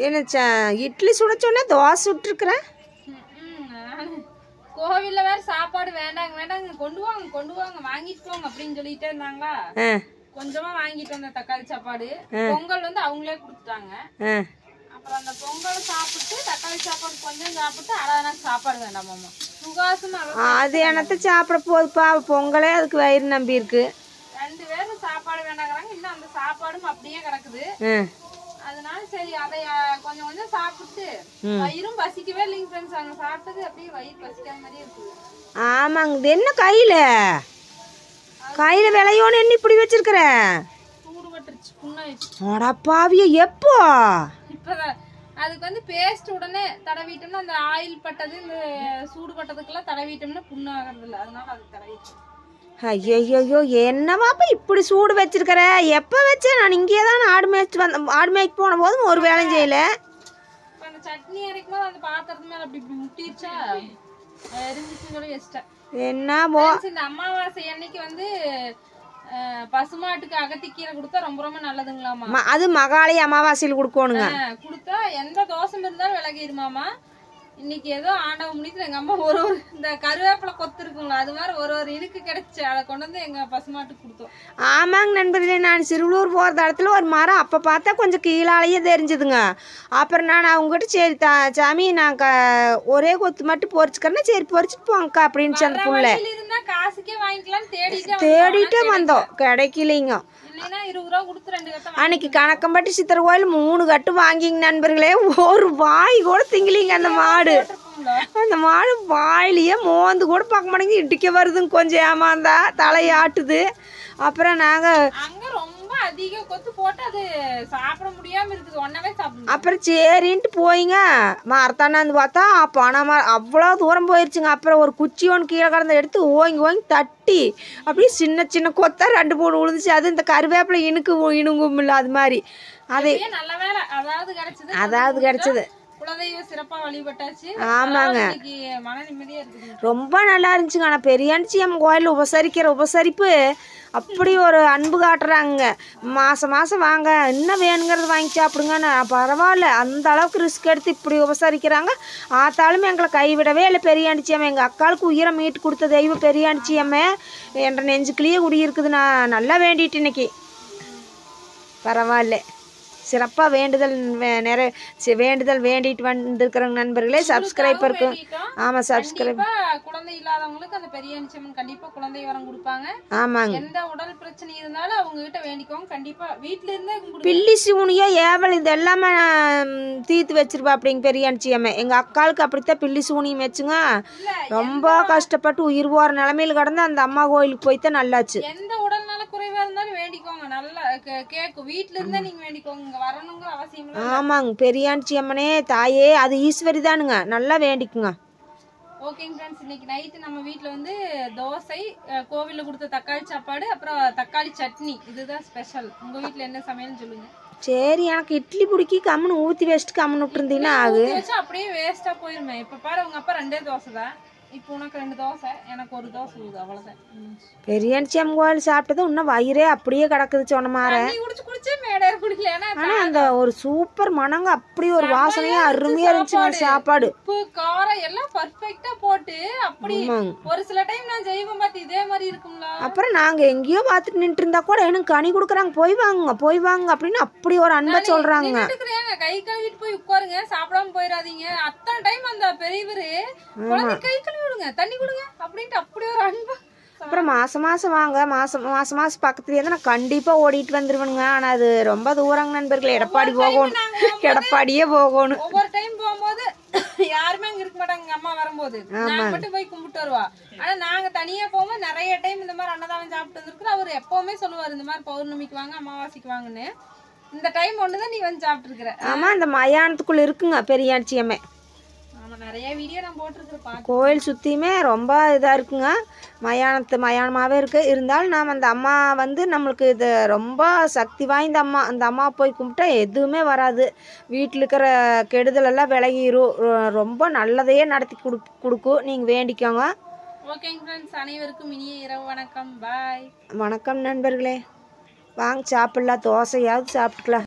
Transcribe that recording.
என்ன இட்லி சுட சொன்னா தோசை சுட்டுருக்குறேன். கோவில்ல வேற சாப்பாடு வேண்டாங்க வேண்டாங்க கொண்டு வாங்க வாங்கிட்டு போங்க அப்படின்னு சொல்லிட்டே இருந்தாங்களா. கொஞ்சமா வாங்கிட்டு வந்த தக்காளி சாப்பாடு பொங்கல் வந்து அவங்களே கொடுத்துட்டாங்க. அப்புறம் அந்த பொங்கல் சாப்பிட்டு தக்காளி சாப்பாடு கொஞ்சம் சாப்பிட்டு எனக்கு சாப்பாடு வேண்டாமாமா சுகாசமா. அது என்னத்த சாப்பிட போகுதுப்பா, பொங்கலே அதுக்கு வயிறு நம்பி இருக்கு. 2 பேரும் சாப்பாடு வேண்டாங்கிறாங்க. இன்னும் அந்த சாப்பாடும் அப்படியே கிடக்குது. அதனால சரி அதை கொஞ்சம் கொஞ்சம் சாப்பிட்டு வயிறும் பசிக்கவே இல்லைங்க ஃப்ரெண்ட்ஸ். அங்க சாப்பிட்டது அப்படியே வயிறு பசிக்காத மாதிரியே இருக்குது. ஆமாங்க. இது என்ன கையில விளையோன்னு என்ன இப்படி வச்சிருக்கிற? சூடு பட்டுருச்சு, புண்ணாயிடுச்சு. அடப்பாவிய எப்போ? இப்பதான் அதுக்கு வந்து பேஸ்ட் உடனே தடவிட்டோம்னா அந்த ஆயில் பட்டது இந்த சூடு பட்டதுக்கெல்லாம் தடவிட்டோம்னா புண்ணு ஆகிறது இல்லை. அதனால அது தடவிட்டோம். ஐயோ என்னவாப்பா இப்படி சூடு வச்சிருக்கிற? எப்போ வச்சேன்? நான் இங்கே தான் ஆடு மேய்ச்சி போன போதும் ஒரு வேலையும் செய்யல. அந்த சட்னி அரைக்கும் போது அந்த பாத்திரத்து மேல அப்படி இப்படி முட்டிருச்சா எரிஞ்சிச்சு சொல்லி வச்சிட்டேன். என்ன இந்த அமாவாசை அன்னைக்கு வந்து பசுமாட்டுக்கு அகத்திக்கீரை கொடுத்தா ரொம்ப ரொம்ப நல்லதுங்களாமா. அது மகாலய அமாவாசையில் கொடுக்கணுங்க. கொடுத்தா எந்த தோசம் இருந்தாலும் விலகிடுமாமா. இன்னைக்கு ஏதோ ஆண்டவ முடித்து எங்க அம்மா ஒரு இந்த கருவேப்பிலை கொத்து இருக்குங்களா அது மாதிரி ஒரு இருக்கு கிடைச்சு அதை கொண்டு வந்து எங்க பசுமாட்டுக்கு கொடுத்தோம். ஆமாங்க நண்பர்களே, நான் சிறுவலூர் போகிற இடத்துல ஒரு மரம் அப்போ பார்த்தா கொஞ்சம் கீழாலேயே தெரிஞ்சுதுங்க. அப்புறம் நான் அவங்ககிட்ட சரி சாமி நான் ஒரே கொத்து மட்டும் பொறிச்சுக்கிறேன்னா சரி பொறிச்சிட்டு போங்கக்கா அப்படின்னு சொன்ன புள்ள. இருந்தா காசுக்கே வாங்கிக்கலாம் தேடிட்டே வந்தோம், கிடைக்கலைங்க. அன்னைக்கு கணக்கம்பட்டி சித்திர கோயில் 3 கட்டு வாங்கிங்க நண்பர்களே. ஒரு வாய் கூட திங்கலிங்க அந்த மாடு. அந்த மாடு வாயிலேயே மோந்து கூட பார்க்க மாட்டேங்குது. இடிக்க வருதுங்க, கொஞ்சம் ஏமாந்தா தலையாட்டுது. அப்புறம் நாங்கள் அதிக கொத்து போட்டு அது சாப்பிட முடியாம இருக்குது. ஒன்னவே சாப்பிடுங்க. அப்புறம் சரின்ட்டு போயிங்க மரத்தானாந்து பார்த்தா பணம் அவ்வளோ தூரம் போயிடுச்சுங்க. அப்புறம் ஒரு குச்சி ஒன்று கீழே கடந்த எடுத்து ஓங்கி தட்டி அப்படியே சின்ன சின்ன கொத்தா 2-3 விழுந்துச்சு. அது இந்த கருவேப்பிலை இணுங்கும் இல்லை அது மாதிரி. அதே நல்ல வேலை அதாவது கிடைச்சது. குலதெய்வ சிறப்பா வழிபட்டாச்சு. ஆமாங்க, மன நிம்மதியா இருக்குது. ரொம்ப நல்லா இருந்துச்சுங்க. ஆனால் பெரியாண்டி அம்மன் கோயிலில் உபசரிப்பு அப்படி ஒரு அன்பு காட்டுறாங்க. மாதம் வாங்க இன்னும் வேணுங்கிறது வாங்கி சாப்பிடுங்க. பரவாயில்ல, அந்த அளவுக்கு ரிஸ்க் எடுத்து இப்படி உபசரிக்கிறாங்க. ஆத்தாலும் எங்களை கைவிடவே இல்லை பெரியாண்டி அம்மா. எங்கள் அக்காளுக்கு உயிரை மீட்டு கொடுத்த தெய்வம் பெரியாண்டி அம்மா என்ற நெஞ்சுக்குள்ளேயே குடியிருக்குது. நான் நல்லா வேண்டிட்டு இன்னைக்கு பரவாயில்ல. சிறப்பாக வேண்டுதல் வேண்டிட்டு வந்திருக்கிறவங்க நண்பர்களே. சப்ஸ்கிரைபருக்கு ஆமாம் சப்ஸ்கிரைப் குழந்தை இல்லாதவங்களுக்கு அந்த பெரியாண்டி அம்மன் கண்டிப்பா குழந்தை வரம் கொடுப்பாங்க. ஆமாங்க, எந்த உடல் பிரச்சனை இருந்தாலும் அவங்க கிட்ட வேண்டிக்கோங்க. கண்டிப்பா வீட்டுல இருந்தே பில்லி சூனியா ஏவல் இது எல்லாமே தீர்த்து வச்சிருப்பா அப்படிங்க பெரியாண்டி அம்மா. எங்க அக்காளுக்கு அப்படித்தான் பில்லி சூனியம் வச்சுங்க. ரொம்ப கஷ்டப்பட்டு உயிர் போற நிலைமையில கடந்து அந்த அம்மா கோயிலுக்கு போய்தான் நல்லாச்சு. எந்த உடல்நல குறைவா இருந்தாலும் வேண்டிக்கோங்க. நல்லா கேட்கும். வீட்டுல இருந்தே நீங்க வேண்டிக்கோங்க, வரணுங்கிற அவசியம் இல்லை. ஆமாங்க, பெரியாண்டி அம்மனே தாயே அது ஈஸ்வரி தானுங்க, நல்லா வேண்டிக்குங்க. ஓகேங்க ஃப்ரெண்ட்ஸ், இன்னைக்கு நைட்டு நம்ம வீட்டில் வந்து தோசை, கோவிலில் கொடுத்த தக்காளி சாப்பாடு, அப்புறம் தக்காளி சட்னி, இதுதான் ஸ்பெஷல். உங்கள் வீட்டில் என்ன சமையல்னு சொல்லுங்கள். சரி, எனக்கு இட்லி பிடிக்கி கம்முன்னு ஊற்றி வச்சுட்டு கம்முன்னு விட்டுருந்தீங்கன்னா ஆகு. அப்படியே வேஸ்ட்டாக போயிருமே. இப்போ பாரு உங்கள் அப்பா 2 தோசை தான். இப்போ உனக்கு 2 தோசை, எனக்கு 1 தோசை ஊது, அவ்வளோதான். பெரியாண்டி அம்மன் கோயில் சாப்பிட்டது இன்னும் வயிறே அப்படியே கிடக்குது சொன்ன மாதிரி. ஆனா அந்த ஒரு சூப்பர் மனங்க, அப்படி ஒரு வாசனையா அருமையா இருந்துச்சுங்க சாப்பாடு. உப்பு காரம் எல்லாம் பர்ஃபெக்ட்டா போட்டு அப்படி ஒரு சில டைம் நான் ஜெய்வம் பார்த்து இதே மாதிரி இருக்கும்ல. அப்புறம் நாங்க எங்கேயோ பார்த்துட்டு நின்று இருந்தா கூட எனக்கு கனி கொடுக்குறாங்க, போய் வாங்க அப்படின்னு அப்படி ஒரு அன்பா சொல்றாங்க. கை கழுவிட்டு போய் உட்காருங்க, சாப்பிடாம போயிடாதீங்க. அத்தனை டைம் அந்த பெரியவரு கை கழுவி விடுங்க, தண்ணி கொடுங்க அப்படின்ட்டு அப்படி ஒரு அன்பா. அப்புறம் மாசம் வாங்க, மாசம் பக்கத்துலயே தான் நான் கண்டிப்பா ஓடிட்டு வந்துருவேனுங்க. ஆனா அது ரொம்ப தூரங்க நண்பர்களே. எடப்பாடி போகணும், எடப்பாடியே போகணும். ஒவ்வொரு டைம் போகும்போது யாருமே அங்க இருக்க மாட்டாங்க. அம்மா வரும்போது நான் மட்டும் போய் கும்பிட்டு வருவா. ஆனா நாங்க தனியா போகும்போது நிறைய டைம் இந்த மாதிரி அன்னதானம் சாப்பிட்டு வந்துருக்கு. அவர் எப்பவுமே சொல்லுவாரு இந்த மாதிரி பௌர்ணமிக்கு வாங்க, அமாவாசைக்கு வாங்கன்னு. இந்த டைம் ஒண்ணுதான் நீ வந்து சாப்பிட்டு இருக்கிற. ஆமா, இந்த மயானத்துக்குள்ள இருக்குங்க பெரியாண்டி அம்மா. நிறைய வீடியோ நான் போட்டிருக்கிறேன். கோயில் சுற்றியுமே ரொம்ப இதாக இருக்குங்க. மயானமாகவே இருக்குது. இருந்தாலும் நாம் அந்த அம்மா வந்து நம்மளுக்கு இது ரொம்ப சக்தி வாய்ந்த அம்மா. அந்த அம்மா போய் கும்பிட்டா எதுவுமே வராது. வீட்டில் இருக்கிற கெடுதலெல்லாம் விலகிரும். ரொம்ப நல்லதையே நடத்தி கொடுக்கும். நீங்கள் வேண்டிக்கோங்க. ஓகேங்க ஃப்ரெண்ட்ஸ், அனைவருக்கும் இனிய இரவு வணக்கம். பாய். வணக்கம் நண்பர்களே. வாங்க சாப்பிடலாம், தோசையாவது சாப்பிட்டுக்கலாம்.